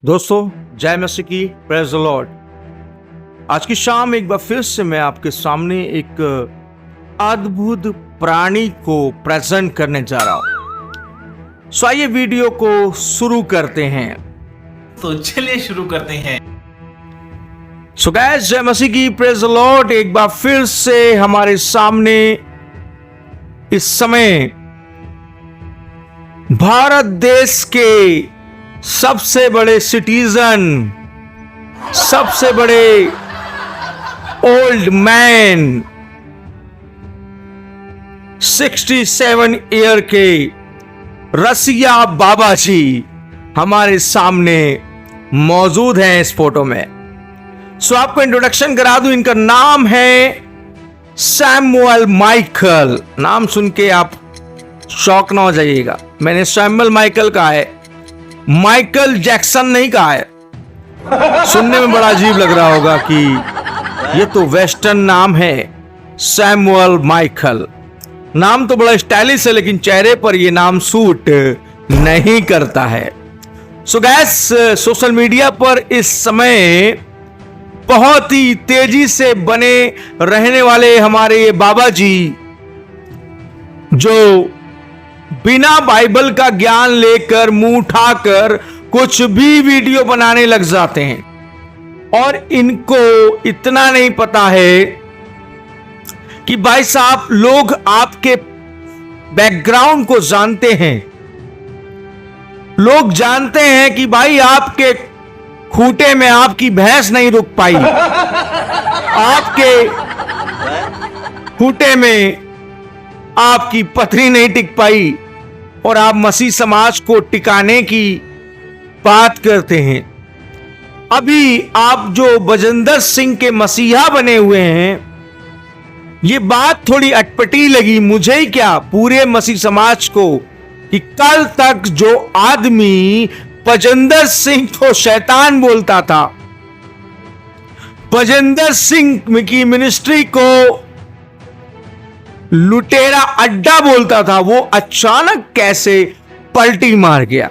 दोस्तों जय मसीह की, प्रेज द लॉर्ड। आज की शाम एक बार फिर से मैं आपके सामने एक अद्भुत प्राणी को प्रेजेंट करने जा रहा हूं। सो आइए वीडियो को शुरू करते हैं। तो चलिए शुरू करते हैं। सो गाइस, जय मसीह की, प्रेज द लॉर्ड। एक बार फिर से हमारे सामने इस समय भारत देश के सबसे बड़े सिटीजन, सबसे बड़े ओल्ड मैन, 67 ईयर के रसिया बाबा जी हमारे सामने मौजूद हैं इस फोटो में। सो आपको इंट्रोडक्शन करा दूं, इनका नाम है सैमुअल माइकल। नाम सुन के आप शॉक ना हो जाइएगा। मैंने सैमुअल माइकल कहा है, माइकल जैक्सन नहीं कहा है। सुनने में बड़ा अजीब लग रहा होगा कि ये तो वेस्टर्न नाम है, सैमुअल माइकल। नाम तो बड़ा स्टाइलिश है, लेकिन चेहरे पर ये नाम सूट नहीं करता है। सो गाइस, सोशल मीडिया पर इस समय बहुत ही तेजी से बने रहने वाले हमारे ये बाबा जी, जो बिना बाइबल का ज्ञान लेकर मुंह उठाकर कुछ भी वीडियो बनाने लग जाते हैं। और इनको इतना नहीं पता है कि भाई साहब, लोग आपके बैकग्राउंड को जानते हैं। लोग जानते हैं कि भाई आपके खूंटे में आपकी भैंस नहीं रुक पाई, आपके खूंटे में आपकी पथरी नहीं टिक पाई, और आप मसीह समाज को टिकाने की बात करते हैं। अभी आप जो बजिंदर सिंह के मसीहा बने हुए हैं, ये बात थोड़ी अटपटी लगी मुझे ही क्या, पूरे मसीह समाज को, कि कल तक जो आदमी बजिंदर सिंह को शैतान बोलता था, बजिंदर सिंह की मिनिस्ट्री को लुटेरा अड्डा बोलता था, वो अचानक कैसे पलटी मार गया।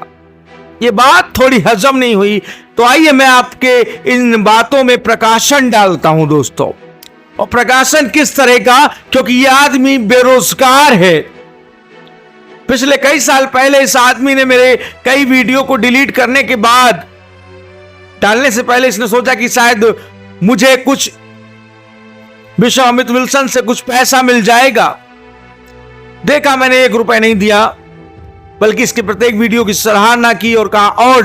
ये बात थोड़ी हजम नहीं हुई। तो आइए मैं आपके इन बातों में प्रकाशन डालता हूं दोस्तों। और प्रकाशन किस तरह का, क्योंकि ये आदमी बेरोजगार है। पिछले कई साल पहले इस आदमी ने मेरे कई वीडियो को डिलीट करने के बाद, डालने से पहले इसने सोचा कि शायद मुझे कुछ बिशप अमित विल्सन से कुछ पैसा मिल जाएगा। देखा, मैंने 1 रुपए नहीं दिया, बल्कि इसके प्रत्येक वीडियो की सराहना की और कहा और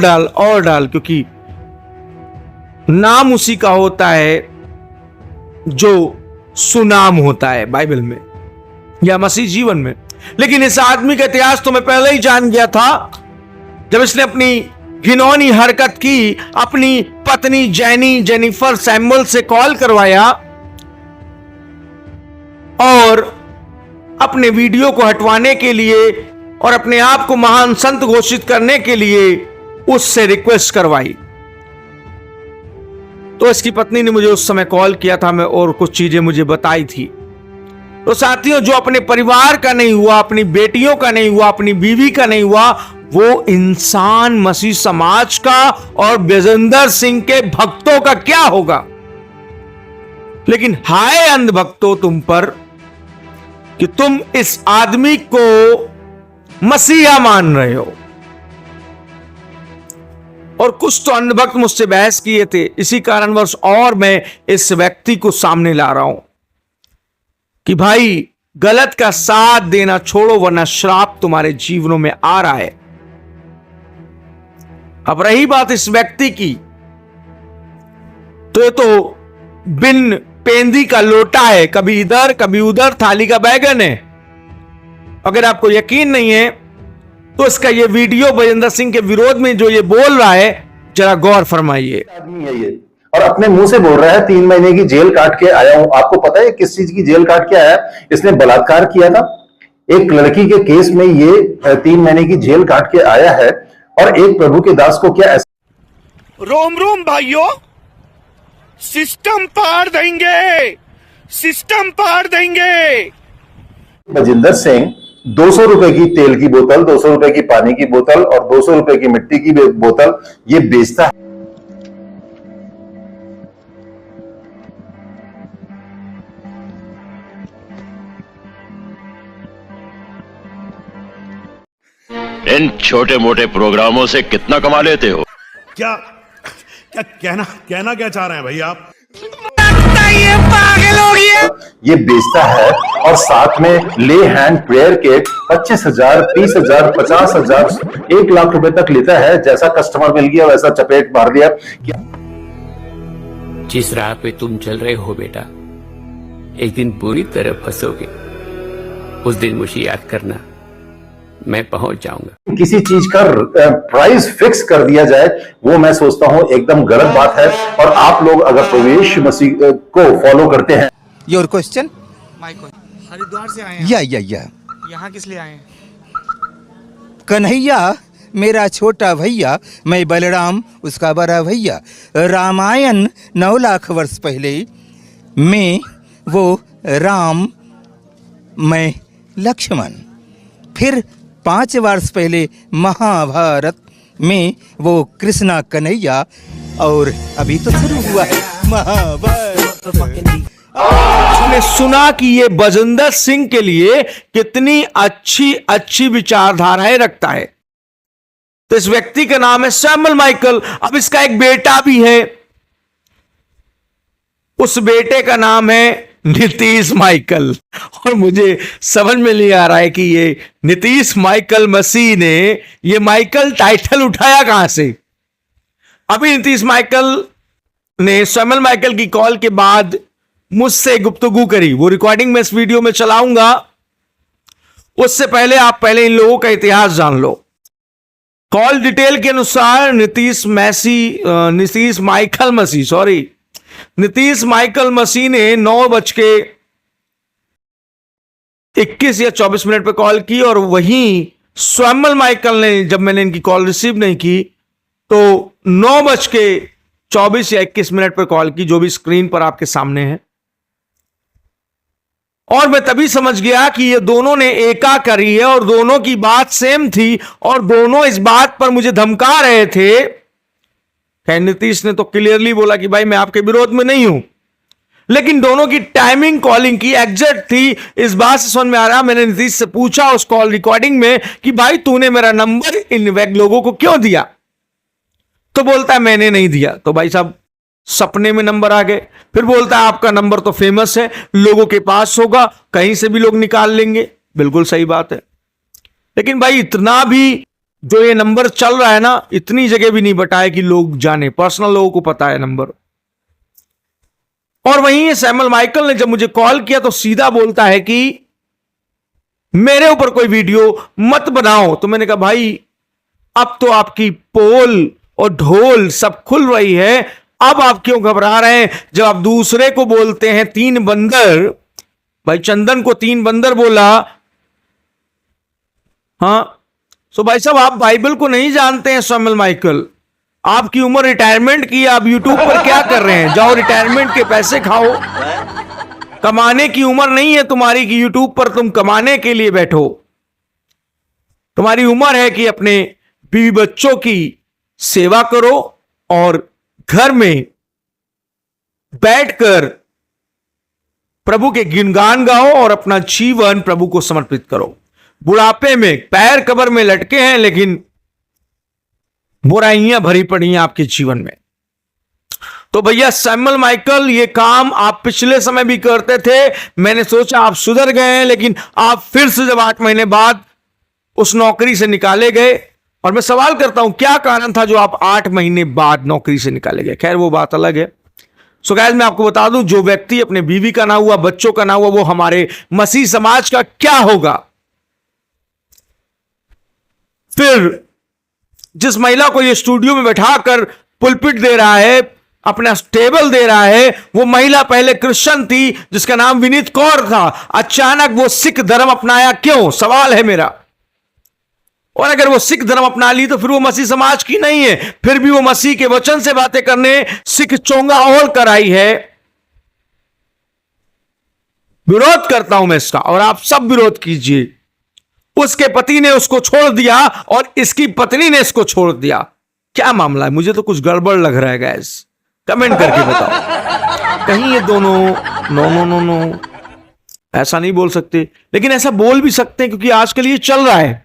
डाल, क्योंकि नाम उसी का होता है जो सुनाम होता है बाइबल में या मसीह जीवन में। लेकिन इस आदमी का इतिहास तो मैं पहले ही जान गया था। जब इसने अपनी घिनौनी हरकत की, अपनी पत्नी जेनिफर सैमुअल से कॉल करवाया और अपने वीडियो को हटवाने के लिए और अपने आप को महान संत घोषित करने के लिए उससे रिक्वेस्ट करवाई, तो इसकी पत्नी ने मुझे उस समय कॉल किया था मैं, और कुछ चीजें मुझे बताई थी। तो साथियों, जो अपने परिवार का नहीं हुआ, अपनी बेटियों का नहीं हुआ, अपनी बीवी का नहीं हुआ, वो इंसान मसीह समाज का और बजिंदर सिंह के भक्तों का क्या होगा। लेकिन हाय अंधभक्तों तुम पर, कि तुम इस आदमी को मसीहा मान रहे हो। और कुछ तो अंधभक्त मुझसे बहस किए थे, इसी कारणवश और मैं इस व्यक्ति को सामने ला रहा हूं कि भाई, गलत का साथ देना छोड़ो, वरना श्राप तुम्हारे जीवनों में आ रहा है। अब रही बात इस व्यक्ति की, तो ये तो बिन पेंदी का लोटा है, कभी इधर कभी उधर, थाली का बैगन है। अगर आपको यकीन नहीं है तो इसका ये वीडियो बजिंदर सिंह के विरोध में जो ये बोल रहा है, जरा गौर फरमाइए। आदमी है ये, और अपने मुंह से बोल रहा है 3 महीने की जेल काट के आया हूं। आपको पता है किस चीज की जेल काट के आया है? इसने बलात्कार किया था एक लड़की के केस में, ये 3 महीने की जेल काट के आया है। और एक प्रभु के दास को क्या ऐसा, रोम रोम भाइयों, सिस्टम पार देंगे, सिस्टम पार देंगे। बजिंदर सिंह 200 रुपए की तेल की बोतल, 200 रुपए की पानी की बोतल और 200 रुपए की मिट्टी की बोतल ये बेचता है। इन छोटे मोटे प्रोग्रामों से कितना कमा लेते हो? क्या क्या कहना क्या चाह रहे हैं भाई आप? ये बेचता है और साथ में ले हैंड प्रेयर के 25,000, 30,000, 50,000, 1 लाख रुपए तक लेता है। जैसा कस्टमर मिल गया वैसा चपेट मार दिया। जिस राह पे तुम चल रहे हो बेटा, एक दिन बुरी तरह फंसोगे। उस दिन मुझे याद करना, मैं पहुंच जाऊंगा। किसी चीज का प्राइस फिक्स कर दिया जाए, वो मैं सोचता हूं एकदम गलत बात है। और आप लोग अगर प्रभु यीशु मसीह को फॉलो करते हैं। Your question? हरिद्वार से आए हैं। या यहाँ किस लिए आए हैं? कन्हैया मेरा छोटा भैया, मैं बलराम उसका बड़ा भैया। रामायण 9 लाख वर्ष पहले मैं वो राम, मैं लक्ष्मण। फिर 5 वर्ष पहले महाभारत में वो कृष्णा कन्हैया, और अभी तो शुरू हुआ है महाभारत। हमने सुना कि ये बजिंदर सिंह के लिए कितनी अच्छी विचारधाराएं रखता है। तो इस व्यक्ति का नाम है सैमुअल माइकल। अब इसका एक बेटा भी है, उस बेटे का नाम है नीतीश माइकल। और मुझे समझ में नहीं आ रहा है कि ये नीतीश माइकल मसीह ने ये माइकल टाइटल उठाया कहां से। अभी नीतीश माइकल ने सैमुअल माइकल की कॉल के बाद मुझसे गुफ्तगू करी, वो रिकॉर्डिंग में इस वीडियो में चलाऊंगा। उससे पहले आप पहले इन लोगों का इतिहास जान लो। कॉल डिटेल के अनुसार नीतीश माइकल मसीह ने 9:21 या 24 मिनट पर कॉल की, और वहीं सैमुअल माइकल ने, जब मैंने इनकी कॉल रिसीव नहीं की, तो 9:24 या 21 मिनट पर कॉल की, जो भी स्क्रीन पर आपके सामने है। और मैं तभी समझ गया कि ये दोनों ने एका करी है और दोनों की बात सेम थी, और दोनों इस बात पर मुझे धमका रहे थे। नीतीश ने तो क्लियरली बोला कि भाई मैं आपके विरोध में नहीं हूं, लेकिन दोनों की टाइमिंग कॉलिंग की एग्जैक्ट थी। इस बात से समझ में आ रहा, मैंने नीतीश से पूछा उस कॉल रिकॉर्डिंग में कि भाई तूने मेरा नंबर इन वैग लोगों को क्यों दिया? तो बोलता है मैंने नहीं दिया। तो भाई साहब सपने में नंबर आ गए। फिर बोलता है आपका नंबर तो फेमस है, लोगों के पास होगा, कहीं से भी लोग निकाल लेंगे। बिल्कुल सही बात है, लेकिन भाई इतना भी जो ये नंबर चल रहा है ना, इतनी जगह भी नहीं बताया कि लोग जाने, पर्सनल लोगों को पता है नंबर। और वहीं सैमुअल माइकल ने जब मुझे कॉल किया तो सीधा बोलता है कि मेरे ऊपर कोई वीडियो मत बनाओ। तो मैंने कहा भाई अब तो आपकी पोल और ढोल सब खुल रही है, अब आप क्यों घबरा रहे हैं? जब आप दूसरे को बोलते हैं 3 बंदर, भाई चंदन को 3 बंदर बोला, हाँ। सो भाई साहब आप बाइबल को नहीं जानते हैं सैमुअल माइकल। आपकी उम्र रिटायरमेंट की, आप यूट्यूब पर क्या कर रहे हैं? जाओ रिटायरमेंट के पैसे खाओ। कमाने की उम्र नहीं है तुम्हारी कि यूट्यूब पर तुम कमाने के लिए बैठो। तुम्हारी उम्र है कि अपने बीवी बच्चों की सेवा करो और घर में बैठकर प्रभु के गुणगान गाओ और अपना जीवन प्रभु को समर्पित करो। बुढ़ापे में पैर कब्र में लटके हैं, लेकिन बुराइयां भरी पड़ी हैं आपके जीवन में। तो भैया सैमुअल माइकल, ये काम आप पिछले समय भी करते थे। मैंने सोचा आप सुधर गए हैं, लेकिन आप फिर से जब 8 महीने बाद उस नौकरी से निकाले गए, और मैं सवाल करता हूं क्या कारण था जो आप 8 महीने बाद नौकरी से निकाले गए? खैर वो बात अलग है। सो गाइस मैं आपको बता दूं, जो व्यक्ति अपने बीवी का ना हुआ, बच्चों का ना हुआ, वो हमारे मसीह समाज का क्या होगा? फिर जिस महिला को ये स्टूडियो में बैठाकर पुलपिट दे रहा है, अपना टेबल दे रहा है, वो महिला पहले क्रिश्चियन थी जिसका नाम विनीत कौर था। अचानक वो सिख धर्म अपनाया क्यों? सवाल है मेरा। और अगर वो सिख धर्म अपना ली तो फिर वो मसीह समाज की नहीं है। फिर भी वो मसीह के वचन से बातें करने सिख चोंगा और कराई है। विरोध करता हूं मैं इसका, और आप सब विरोध कीजिए। उसके पति ने उसको छोड़ दिया और इसकी पत्नी ने इसको छोड़ दिया। क्या मामला है? मुझे तो कुछ गड़बड़ लग रहा है गाइस, कमेंट करके बताओ। कहीं ये दोनों नो नो नो नो ऐसा नहीं बोल सकते, लेकिन ऐसा बोल भी सकते हैं क्योंकि आजकल ये चल रहा है।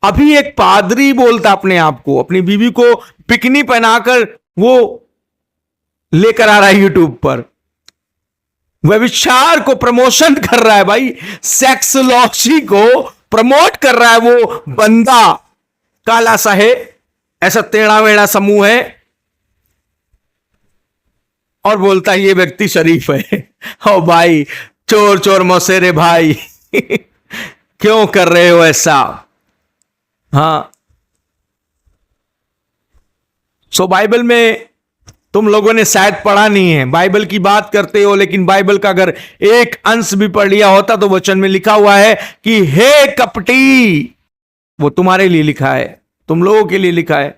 अभी एक पादरी बोलता अपने आप को, अपनी बीवी को बिकनी पहनाकर वो लेकर आ रहा है यूट्यूब पर, व्यभिचार को प्रमोशन कर रहा है भाई, सेक्सोलॉजी को प्रमोट कर रहा है वो बंदा। काला साहेब ऐसा टेढ़ा मेढ़ा समूह है और बोलता है ये व्यक्ति शरीफ है। ओ भाई, चोर चोर मौसेरे भाई क्यों कर रहे हो ऐसा? हाँ, सो बाइबल में तुम लोगों ने शायद पढ़ा नहीं है, बाइबल की बात करते हो, लेकिन बाइबल का अगर एक अंश भी पढ़ लिया होता तो वचन में लिखा हुआ है कि हे कपटी, वो तुम्हारे लिए लिखा है, तुम लोगों के लिए लिखा है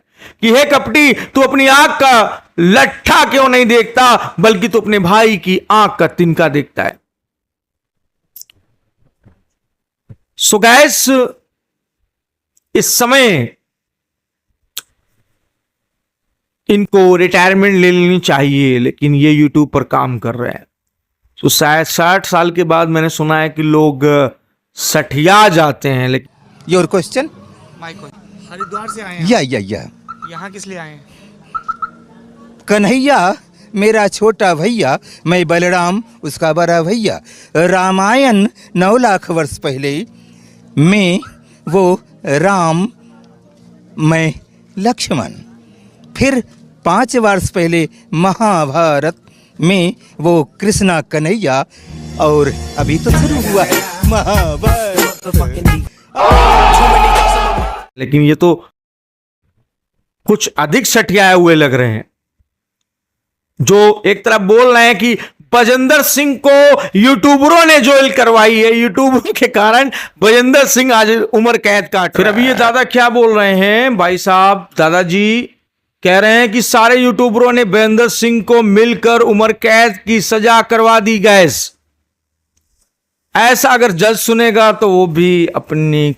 कि हे कपटी, तू अपनी आंख का लट्ठा क्यों नहीं देखता, बल्कि तू अपने भाई की आंख का तिनका देखता है। सो गाइस, इस समय इनको रिटायरमेंट ले लेनी चाहिए, लेकिन ये यूट्यूब पर काम कर रहे हैं। तो शायद 60 साल के बाद मैंने सुना है कि लोग सठिया जाते हैं। लेकिन योर क्वेश्चन? माइकल हरिद्वार से आए हैं। या यहाँ किस लिए आए हैं? कन्हैया मेरा छोटा भैया, मैं बलराम उसका बड़ा भैया। रामायण 9 लाख वर्ष पहले मैं वो राम, मैं लक्ष्मण। फिर 5 वर्ष पहले महाभारत में वो कृष्णा कन्हैया, और अभी तो शुरू हुआ है महाभारत। लेकिन ये तो कुछ अधिक सठियाए हुए लग रहे हैं, जो एक तरफ बोल रहे हैं कि बजेंद्र सिंह को यूट्यूबरों ने जेल करवाई है, यूट्यूबर के कारण बजेंद्र सिंह आज उम्र कैद काट। फिर अभी ये दादा क्या बोल रहे हैं भाई साहब, दादाजी कह रहे हैं कि सारे यूट्यूबरों ने बजेंद्र सिंह को मिलकर उम्र कैद की सजा करवा दी। गैस ऐसा अगर जज सुनेगा तो वो भी अपनी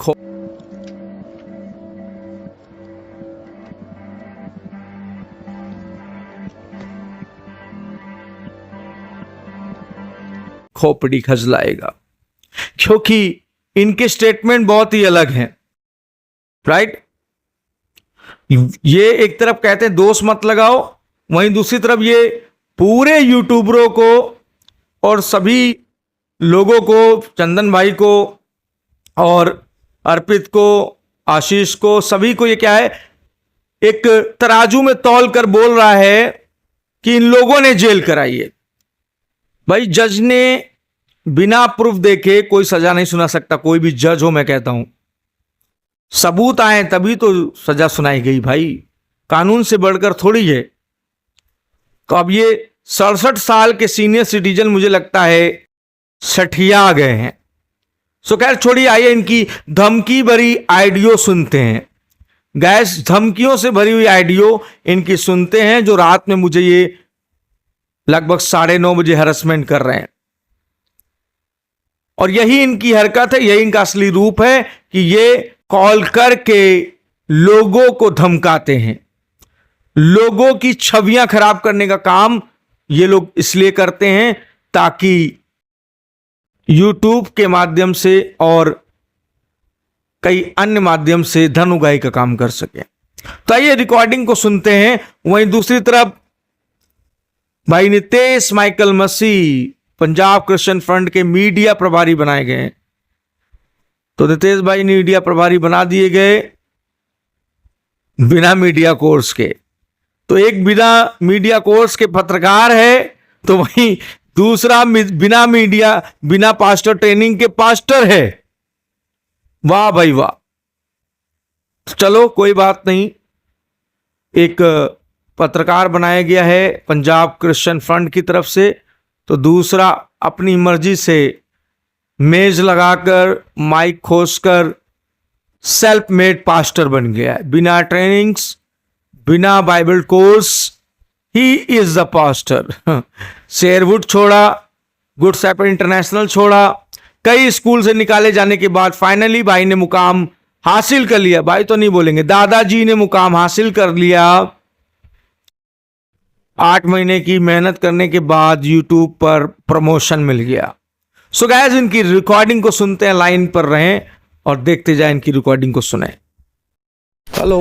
खोपड़ी खजलाएगा, क्योंकि इनके स्टेटमेंट बहुत ही अलग हैं, राइट। ये एक तरफ कहते हैं दोष मत लगाओ, वहीं दूसरी तरफ ये पूरे यूट्यूबरों को और सभी लोगों को, चंदन भाई को और अर्पित को, आशीष को, सभी को ये क्या है, एक तराजू में तौल कर बोल रहा है कि इन लोगों ने जेल कराई है। भाई जज ने बिना प्रूफ देखे कोई सजा नहीं सुना सकता, कोई भी जज हो। मैं कहता हूं सबूत आए तभी तो सजा सुनाई गई भाई, कानून से बढ़कर थोड़ी है। तो अब ये 67 साल के सीनियर सिटीजन मुझे लगता है सठिया गए हैं। सो खैर छोड़िए, आइए इनकी धमकी भरी आइडियो सुनते हैं। गैस धमकियों से भरी हुई आइडियो इनकी सुनते हैं, जो रात में मुझे ये लगभग 9:30 बजे हैरेसमेंट कर रहे हैं। और यही इनकी हरकत है, यही इनका असली रूप है कि ये कॉल करके लोगों को धमकाते हैं। लोगों की छवियां खराब करने का काम ये लोग इसलिए करते हैं ताकि YouTube के माध्यम से और कई अन्य माध्यम से धन उगाही का काम कर सके। तो आइए रिकॉर्डिंग को सुनते हैं। वहीं दूसरी तरफ भाई नितेश माइकल मसीह पंजाब क्रिश्चियन फ्रंट के मीडिया प्रभारी बनाए गए। तो नितेश भाई मीडिया प्रभारी बना दिए गए बिना मीडिया कोर्स के। तो एक बिना मीडिया कोर्स के पत्रकार है, तो वहीं दूसरा बिना मीडिया, बिना पास्टर ट्रेनिंग के पास्टर है। वाह भाई वाह। चलो कोई बात नहीं, एक पत्रकार बनाया गया है पंजाब क्रिश्चियन फ्रंट की तरफ से, तो दूसरा अपनी मर्जी से मेज लगाकर mic Khoskar self made pastor बन गया है, बिना ट्रेनिंग्स, बिना Bible course. He is the pastor. Sherwood छोड़ा, गुड शेपर्ड इंटरनेशनल छोड़ा, कई स्कूल से निकाले जाने के बाद फाइनली भाई ने मुकाम हासिल कर लिया। भाई तो नहीं बोलेंगे, दादाजी ने मुकाम हासिल कर लिया। 8 महीने की मेहनत करने के बाद यूट्यूब पर प्रमोशन मिल गया। सो गाइस इनकी रिकॉर्डिंग को सुनते हैं, लाइन पर रहें और देखते जाएं, इनकी रिकॉर्डिंग को सुने। हेलो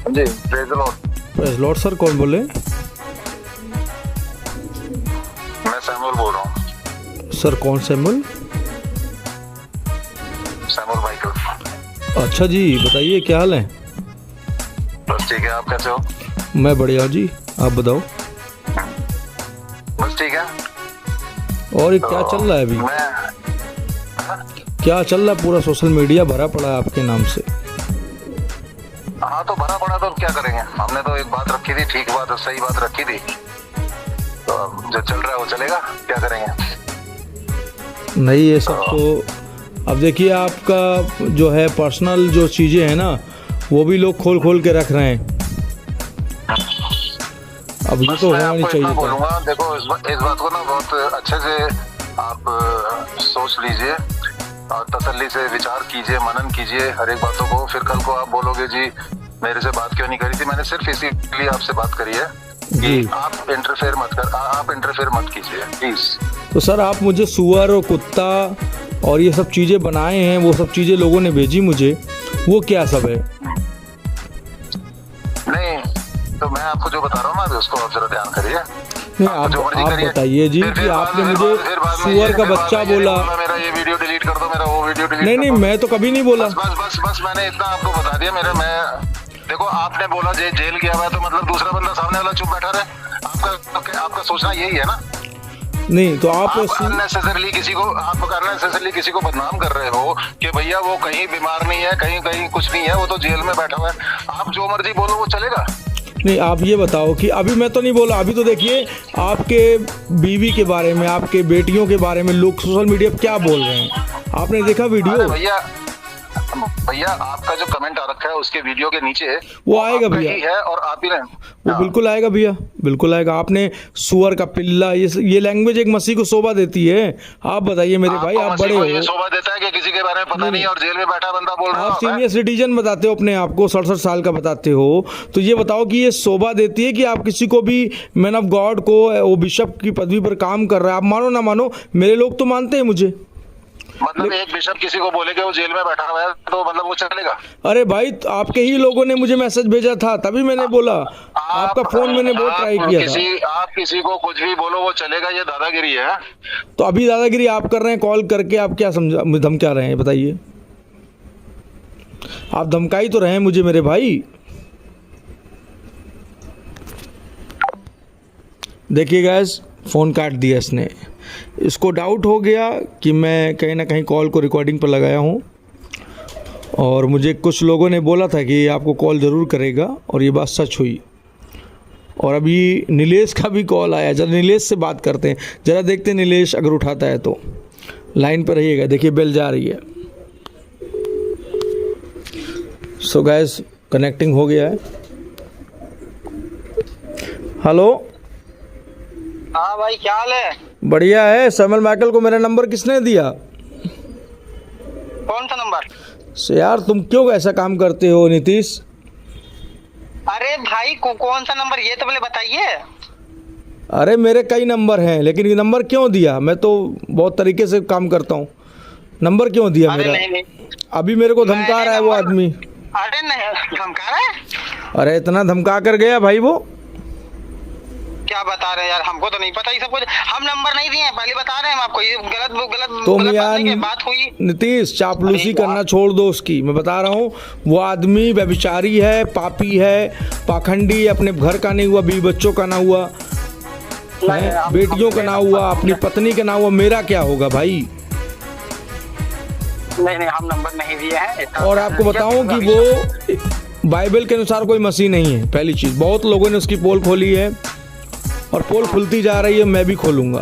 जी, प्रेज लॉर्ड सर, कौन बोले? मैं सैमुअल बोल रहा हूँ। सर कौन सैमुअल? Samuel Michael. अच्छा जी, बताइए क्या हाल है? बस ठीक है, आप कैसे हो? मैं बढ़िया हूँ जी, आप बताओ। बस ठीक है। और ये क्या चल रहा है अभी? क्या चल रहा है? पूरा सोशल मीडिया भरा पड़ा है आपके नाम से। हाँ तो भरा पड़ा तो अब क्या करेंगे, हमने तो एक बात रखी थी, ठीक बात, सही बात रखी थी, तो अब जो चल रहा है वो चलेगा, क्या करेंगे। नहीं ये सब तो अब देखिए, आपका जो है पर्सनल जो चीज़ें हैं ना, वो भी लोग खोल खोल के रख रहे हैं। अब ये तो होना नहीं चाहिए। बोलूँगा, देखो इस बात को ना बहुत अच्छे से आप सोच लीजिए और तसल्ली से विचार कीजिए, मनन कीजिए हर एक बातों को। फिर कल को आप बोलोगे जी मेरे से बात क्यों नहीं करी थी। मैंने सिर्फ इसीलिए आपसे बात करी है कि आप इंटरफेयर मत कीजिए प्लीज। तो सर आप मुझे सुअर और कुत्ता और ये सब चीज़ें बनाए हैं, वो सब चीज़ें लोगों ने भेजी मुझे, वो क्या सब है? नहीं तो मैं आपको जो बता रहा हूँ ना, उसको आप जरा ध्यान करिए। नहीं आप बताइए जी कि आपने मुझे सुअर का बच्चा बोला। मेरा ये वीडियो डिलीट कर दो, मेरा वो वीडियो डिलीट। नहीं मैं तो कभी नहीं बोला। बस मैंने इतना आपको बता दिया। मैं देखो आपने बोला जेल गया हुआ है, तो मतलब दूसरा बंदा सामने वाला चुप बैठा रहे। आपका सोचना यही है ना? नहीं तो आप अननेसेसरली किसी को बदनाम कर रहे हो कि भैया वो कहीं बीमार नहीं है, कहीं कुछ नहीं है, वो तो जेल में बैठा हुआ है। आप जो मर्जी बोलो वो चलेगा। नहीं आप ये बताओ कि अभी मैं तो नहीं बोला, अभी तो देखिए आपके बीवी के बारे में, आपके बेटियों के बारे में लोग सोशल मीडिया पे क्या बोल रहे हैं, आपने देखा वीडियो? भैया आपका जो कमेंट आ रखा है उसके वीडियो के नीचे वो आएगा भैया है और आप ही वो बिल्कुल आएगा भैया, बिल्कुल आएगा। आपने सुअर का पिल्ला, ये लैंग्वेज एक मसीह को शोभा देती है। आप बताइए मेरे भाई, आप बड़े हो, ये शोभा देता है कि किसी के बारे में पता नहीं और जेल में बैठा बंदा बोल रहा है। आप सीनियर सिटीजन बताते हो अपने आप को, 67 साल का बताते हो, तो ये बताओ कि ये शोभा देती है कि आप किसी को भी मैन ऑफ गॉड को, वो बिशप की पदवी पर काम कर रहा है, आप मानो ना मानो, मेरे लोग तो मानते हैं मुझे। मतलब एक बिशप किसी को बोले कि वो जेल में बैठा हुआ है तो मतलब वो चलेगा? अरे भाई आपके ही लोगों ने मुझे मैसेज भेजा था, तभी मैंने बोला, आपका फोन मैंने बहुत ट्राई किया था। आप किसी को कुछ भी बोलो वो चलेगा, ये दादागिरी है। तो अभी दादागिरी आप कर रहे हैं कॉल करके, आप क्या धमका रहे हैं बताइए? आप धमकाई तो रहे हैं मुझे मेरे भाई। देखिए गाइस, फ़ोन काट दिया इसने। इसको डाउट हो गया कि मैं कहीं ना कहीं कॉल को रिकॉर्डिंग पर लगाया हूँ, और मुझे कुछ लोगों ने बोला था कि आपको कॉल ज़रूर करेगा, और ये बात सच हुई। और अभी नीलेश का भी कॉल आया, जरा नीलेश से बात करते हैं, ज़रा देखते हैं नीलेश अगर उठाता है तो। लाइन पर रहिएगा, देखिए बेल जा रही है। सो गाइस कनेक्टिंग हो गया है। हेलो, हाँ भाई क्या हाल है? बढ़िया है। सैमुअल माइकल को मेरा नंबर किसने दिया? कौन सा नंबर? यार तुम क्यों ऐसा काम करते हो नीतीश? अरे भाई कौन सा नंबर, ये तो पहले बताइए। अरे मेरे कई नंबर हैं, लेकिन ये नंबर क्यों दिया? मैं तो बहुत तरीके से काम करता हूँ, नंबर क्यों दिया मेरा? नहीं। अभी मेरे को धमका रहा है वो आदमी। अरे नहीं धमका रहा है? अरे इतना धमका कर गया भाई वो। क्या बता रहे हैं यार, हमको तो नहीं पता ये सब कुछ। हम नंबर नहीं दिए हैं, पहले बता रहे हैं हम आपको। ये गलत तुम यार बात हुई। नीतीश चापलूसी करना छोड़ दो उसकी। मैं बता रहा हूँ वो आदमी व्यभिचारी है, पापी है, पाखंडी, अपने घर का नहीं हुआ, बीवी बच्चों का ना हुआ, बेटियों का ना हुआ, अपनी पत्नी का ना हुआ, मेरा क्या होगा भाई? नहीं हम नंबर नहीं दिए हैं। और आपको बताऊं कि वो बाइबल के अनुसार कोई मसीह नहीं है। पहली चीज, बहुत लोगों ने उसकी पोल खोली है और पोल खुलती जा रही है, मैं भी खोलूंगा।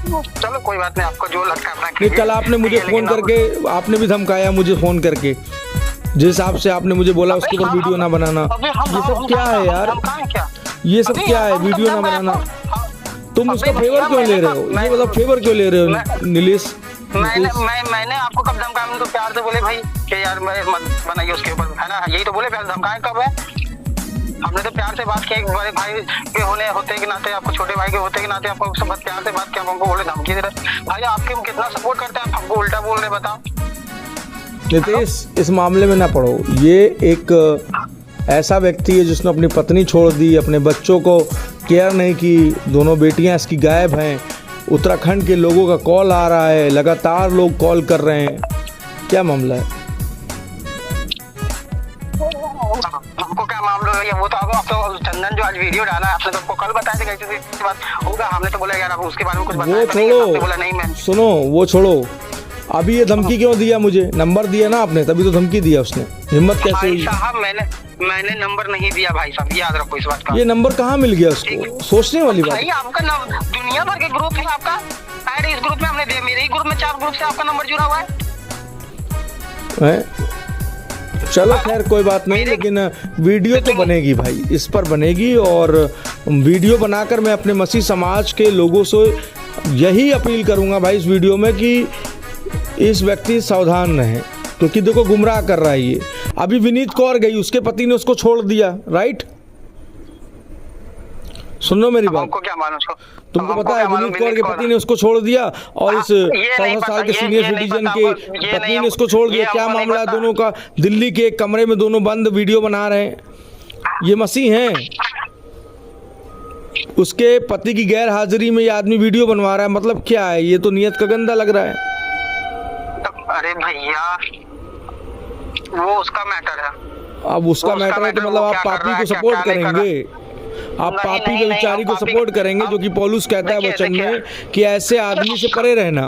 चलो कोई बात नहीं, आपको जो लगता है। नहीं कल आपने मुझे फोन करके, आपने भी धमकाया मुझे फोन करके, जिस हिसाब से आपने मुझे बोला उसके ऊपर वीडियो ना बनाना। ये सब क्या है यार? ये सब क्या है वीडियो ना बनाना? तुम उसका फेवर क्यों ले रहे हो? ये मतलब फेवर क्यों ले रहे हो नीलेश? मैंने आपको कब धमकाया? तो प्यार से बोले भाई कि यार मत बनाइए उसके ऊपर, है ना? यही तो बोले, प्यार धमकाए कब है? हमने तो प्यार से बात की, बड़े भाई के होते के नाते, आपको छोटे भाई के होते के नाते आपको सब प्यार से बात किया, हमको बोले धमकी दे रहे। भाई आपके हम कितना सपोर्ट करते हैं, आप हमको उल्टा बोल रहे, बताओ। नितेश, इस मामले में ना पड़ो। ये एक ऐसा व्यक्ति है जिसने अपनी पत्नी छोड़ दी, अपने बच्चों को केयर नहीं की, दोनों बेटियां इसकी गायब हैं। उत्तराखंड के लोगों का कॉल आ रहा है, लगातार लोग कॉल कर रहे हैं। क्या मामला है? हमको क्या मामला है वो तो आपको चंदन जो आज वीडियो डाला है आपने तो हमको कल बताया था कैसे इस बात होगा। हमने तो बोला यार आप उसके बारे में कुछ बताया वो छोड़ो, बोला नहीं मैं सुनो वो छोड़ो। अभी ये धमकी क्यों दिया मुझे? नंबर दिया ना आपने, तभी तो धमकी दिया उसने। हिम्मत कैसे भाई हुई? साहब मैंने नंबर नहीं दिया भाई साहब, याद रखो इस बात का। ये नंबर कहाँ मिल गया उसको? सोचने वाली बात भाई आपका दुनिया भर के ग्रुप है आपका ऐड, इस ग्रुप में हमने दिया, मेरे ही ग्रुप में 4 ग्रुप से आपका नंबर जुड़ा हुआ है। चलो खैर कोई बात नहीं, लेकिन वीडियो तो बनेगी भाई, इस पर बनेगी। और वीडियो बनाकर मैं अपने मसीह समाज के लोगों से यही अपील करूंगा भाई इस वीडियो में कि इस व्यक्ति सावधान रहें, क्योंकि देखो गुमराह कर रहा है ये। अभी विनीत कौर गई, उसके पति ने उसको छोड़ दिया, राइट? सुनो मेरी बात, हमको क्या मालूम उसको? तुमको पता है विनीत कौर के पति ने उसको छोड़ दिया और इस 14 साल के सीनियर सिटीजन के पत्नी ने उसको छोड़ दिया। क्या मामला है दोनों का? दिल्ली के एक कमरे में दोनों बंद वीडियो बना रहे हैं। ये मसीह हैं, उसके पति की गैर हाजिरी में ये आदमी वीडियो बनवा रहा है। मतलब क्या है? ये तो नियत का गंदा लग रहा है। अरे भैया वो उसका मैटर है। अब उसका मैटर है तो मतलब आप पापी को सपोर्ट करेंगे? आप पापी व्यभिचारी को सपोर्ट करेंगे, जो कि पौलुस कहता है वचन में कि ऐसे आदमी से परे रहना।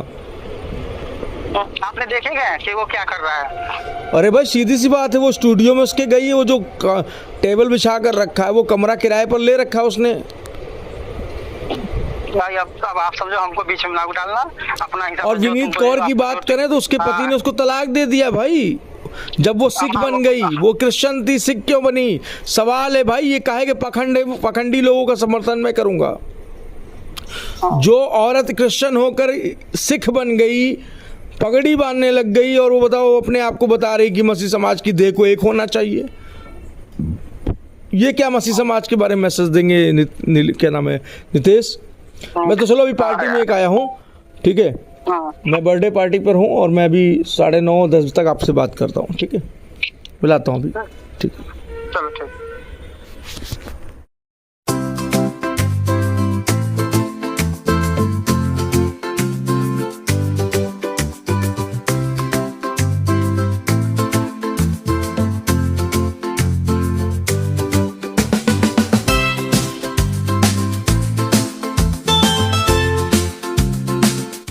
आपने देखेगा कि वो क्या कर रहा है? अरे भाई सीधी सी बात है, वो स्टूडियो में उसके गई है, वो जो टेबल बिछा कर रखा है, वो कमरा किराए पर ले रखा है उसने। भाई अब आप समझो, हमको बीच में ना डालना अपना हिसाब। और विनीत कौर की बात करें तो उसके पति ने उसको तलाक दे दिया भाई, जब वो सिख बन गई। वो क्रिश्चियन थी, सिख क्यों बनी? सवाल है भाई। ये कहे कि पखंडी लोगों का समर्थन मैं करूंगा। जो औरत क्रिश्चियन होकर सिख बन गई, पगड़ी बांधने लग गई, और वो बताओ अपने आप को बता रही कि मसीह समाज की देह को एक होना चाहिए। ये क्या मसीह समाज के बारे में मैसेज देंगे? क्या नाम है नितेश? मैं तो चलो अभी पार्टी में एक आया हूँ, ठीक है? मैं बर्थडे पार्टी पर हूँ और मैं अभी 9:30-10 तक आपसे बात करता हूँ, ठीक है? मिलाता हूँ अभी, ठीक है? चलो ठीक।